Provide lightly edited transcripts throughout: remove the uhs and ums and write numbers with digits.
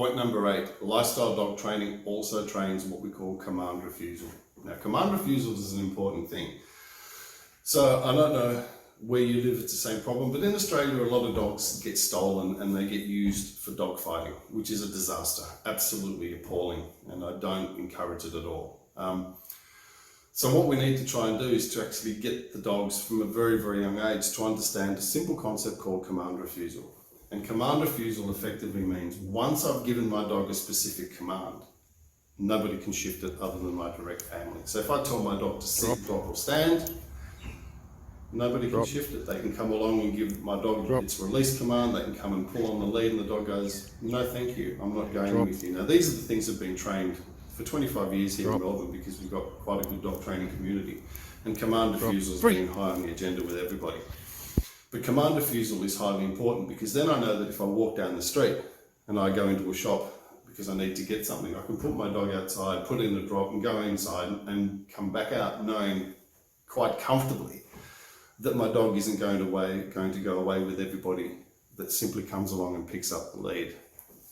Point number 8, lifestyle dog training also trains what we call command refusal. Now, command refusal is an important thing. So I don't know where you live, it's the same problem, but in Australia, a lot of dogs get stolen and they get used for dog fighting, which is a disaster, absolutely appalling, and I don't encourage it at all. So what we need to try and do is to actually get the dogs from a very, very young age to understand a simple concept called command refusal. And command refusal effectively means once I've given my dog a specific command, nobody can shift it other than my direct family. So if I tell my dog to sit, drop or stand, nobody can shift it. They can come along and give my dog its release command, they can come and pull on the lead and the dog goes, no thank you, I'm not going with you. Now these are the things that have been trained for 25 years here in Melbourne because we've got quite a good dog training community, and command refusal has been high on the agenda with everybody. But command refusal is highly important because then I know that if I walk down the street and I go into a shop because I need to get something, I can put my dog outside, put in the drop and go inside and come back out knowing quite comfortably that my dog isn't going to go away with everybody that simply comes along and picks up the lead.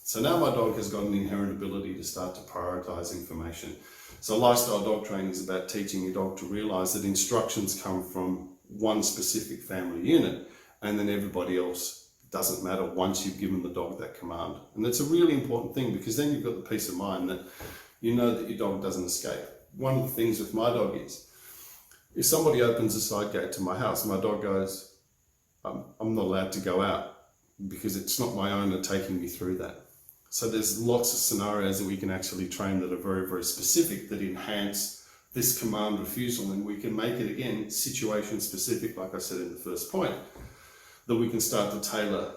So now my dog has got an inherent ability to start to prioritize information. So lifestyle dog training is about teaching your dog to realize that instructions come from one specific family unit and then everybody else doesn't matter once you've given the dog that command. And that's a really important thing because then you've got the peace of mind that you know that your dog doesn't escape. One of the things with my dog is, if somebody opens a side gate to my house, my dog goes, I'm not allowed to go out because it's not my owner taking me through that. So there's lots of scenarios that we can actually train that are very, very specific that enhance this command refusal, and we can make it again situation specific, like I said in the first point, that we can start to tailor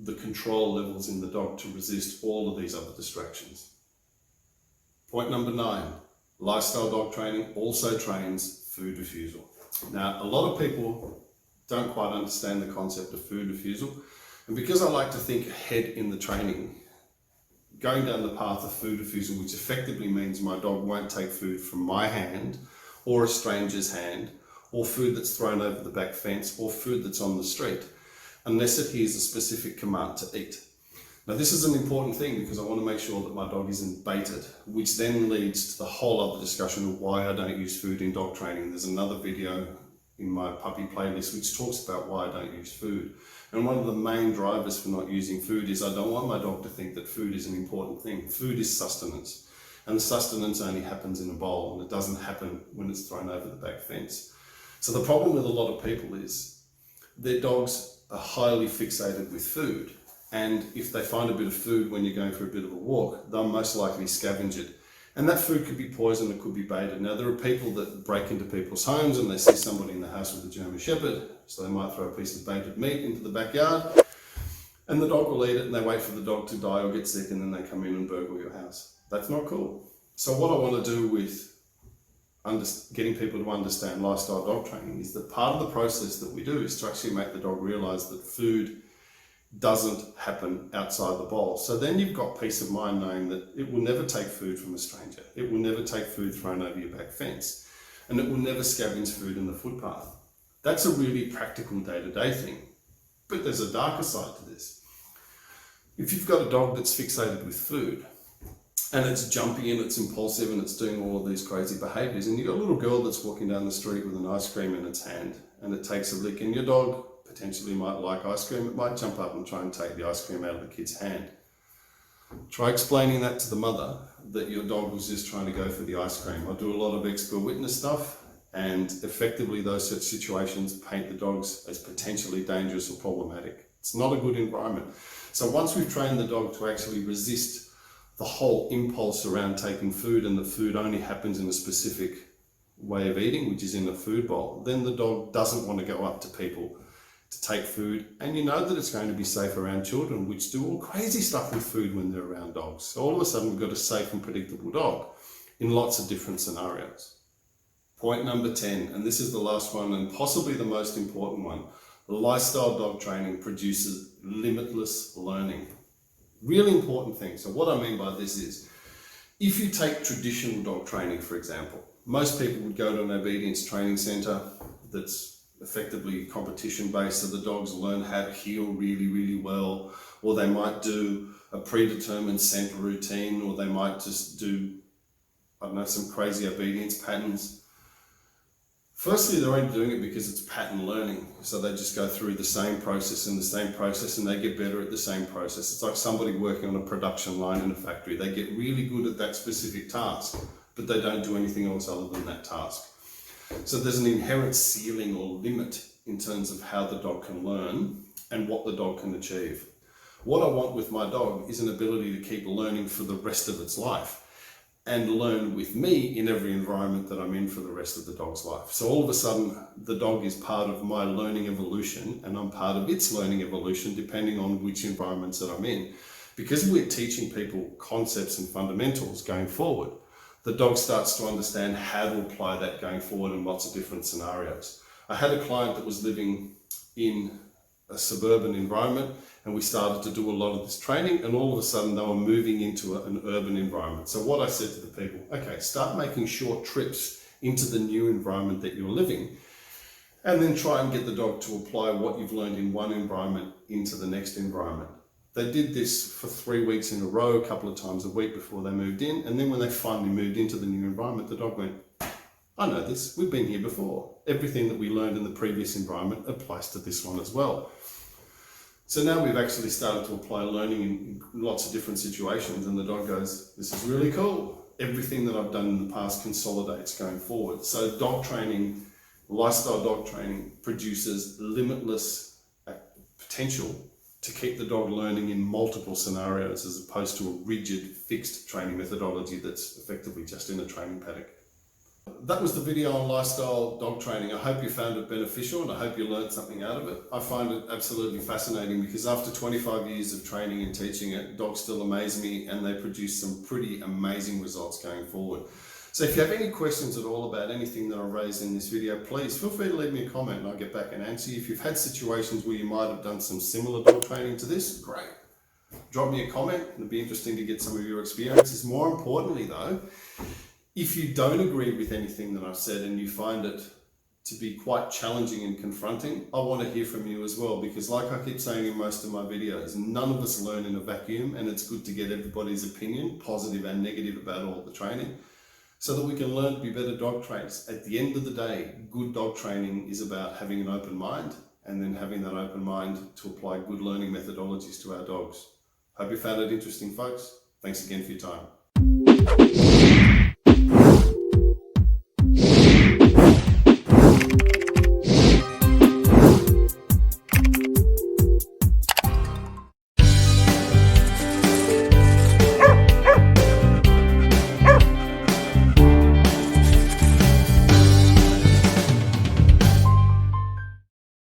the control levels in the dog to resist all of these other distractions. Point number 9, lifestyle dog training also trains food refusal. Now, a lot of people don't quite understand the concept of food refusal, and because I like to think ahead in the training, going down the path of food refusal, which effectively means my dog won't take food from my hand or a stranger's hand or food that's thrown over the back fence or food that's on the street unless it hears a specific command to eat. Now this is an important thing because I want to make sure that my dog isn't baited, which then leads to the whole other discussion of why I don't use food in dog training. There's another video in my puppy playlist which talks about why I don't use food. And one of the main drivers for not using food is I don't want my dog to think that food is an important thing. Food is sustenance, and the sustenance only happens in a bowl, and it doesn't happen when it's thrown over the back fence. So the problem with a lot of people is their dogs are highly fixated with food, and if they find a bit of food when you're going for a bit of a walk, they'll most likely scavenge it. And that food could be poison, it could be baited. Now there are people that break into people's homes and they see somebody in the house with a German Shepherd, so they might throw a piece of baited meat into the backyard and the dog will eat it and they wait for the dog to die or get sick and then they come in and burgle your house. That's not cool. So what I want to do with getting people to understand lifestyle dog training is that part of the process that we do is to actually make the dog realize that food doesn't happen outside the bowl. So then you've got peace of mind knowing that it will never take food from a stranger. It will never take food thrown over your back fence. And it will never scavenge food in the footpath. That's a really practical day-to-day thing. But there's a darker side to this. If you've got a dog that's fixated with food, and it's jumpy and it's impulsive and it's doing all of these crazy behaviors, and you've got a little girl that's walking down the street with an ice cream in its hand, and it takes a lick, and your dog potentially might like ice cream, it might jump up and try and take the ice cream out of the kid's hand. Try explaining that to the mother, that your dog was just trying to go for the ice cream. I do a lot of expert witness stuff, and effectively those such situations paint the dogs as potentially dangerous or problematic. It's not a good environment. So once we've trained the dog to actually resist the whole impulse around taking food, and the food only happens in a specific way of eating, which is in a food bowl, then the dog doesn't want to go up to people to take food, and you know that it's going to be safe around children, which do all crazy stuff with food when they're around dogs. So all of a sudden we've got a safe and predictable dog in lots of different scenarios. Point number 10, and this is the last one and possibly the most important one. Lifestyle dog training produces limitless learning. Really important thing. So what I mean by this is, if you take traditional dog training, for example, most people would go to an obedience training center that's effectively competition based, so the dogs learn how to heel really, really well, or they might do a predetermined scent routine, or they might just do, I don't know, some crazy obedience patterns. Firstly, they're only doing it because it's pattern learning. So they just go through the same process and the same process, and they get better at the same process. It's like somebody working on a production line in a factory. They get really good at that specific task, but they don't do anything else other than that task. So there's an inherent ceiling or limit in terms of how the dog can learn and what the dog can achieve. What I want with my dog is an ability to keep learning for the rest of its life, and learn with me in every environment that I'm in for the rest of the dog's life. So all of a sudden, the dog is part of my learning evolution, and I'm part of its learning evolution, depending on which environments that I'm in. Because we're teaching people concepts and fundamentals going forward, the dog starts to understand how to apply that going forward in lots of different scenarios. I had a client that was living in a suburban environment, and we started to do a lot of this training, and all of a sudden they were moving into an urban environment. So what I said to the people, okay, start making short trips into the new environment that you're living, and then try and get the dog to apply what you've learned in one environment into the next environment. They did this for 3 weeks in a row, a couple of times a week before they moved in, and then when they finally moved into the new environment, the dog went, I know this, we've been here before. Everything that we learned in the previous environment applies to this one as well. So now we've actually started to apply learning in lots of different situations, and the dog goes, this is really cool. Everything that I've done in the past consolidates going forward. So dog training, lifestyle dog training, produces limitless potential to keep the dog learning in multiple scenarios, as opposed to a rigid, fixed training methodology that's effectively just in a training paddock. That was the video on lifestyle dog training. I hope you found it beneficial, and I hope you learned something out of it. I find it absolutely fascinating because after 25 years of training and teaching it, dogs still amaze me, and they produce some pretty amazing results going forward. So if you have any questions at all about anything that I've raised in this video, please feel free to leave me a comment and I'll get back and answer you. If you've had situations where you might have done some similar dog training to this, great. Drop me a comment. It'd be interesting to get some of your experiences. More importantly though, if you don't agree with anything that I've said and you find it to be quite challenging and confronting, I want to hear from you as well, because like I keep saying in most of my videos, none of us learn in a vacuum, and it's good to get everybody's opinion, positive and negative, about all the training, so that we can learn to be better dog trainers. At the end of the day, good dog training is about having an open mind, and then having that open mind to apply good learning methodologies to our dogs. Hope you found it interesting, folks. Thanks again for your time.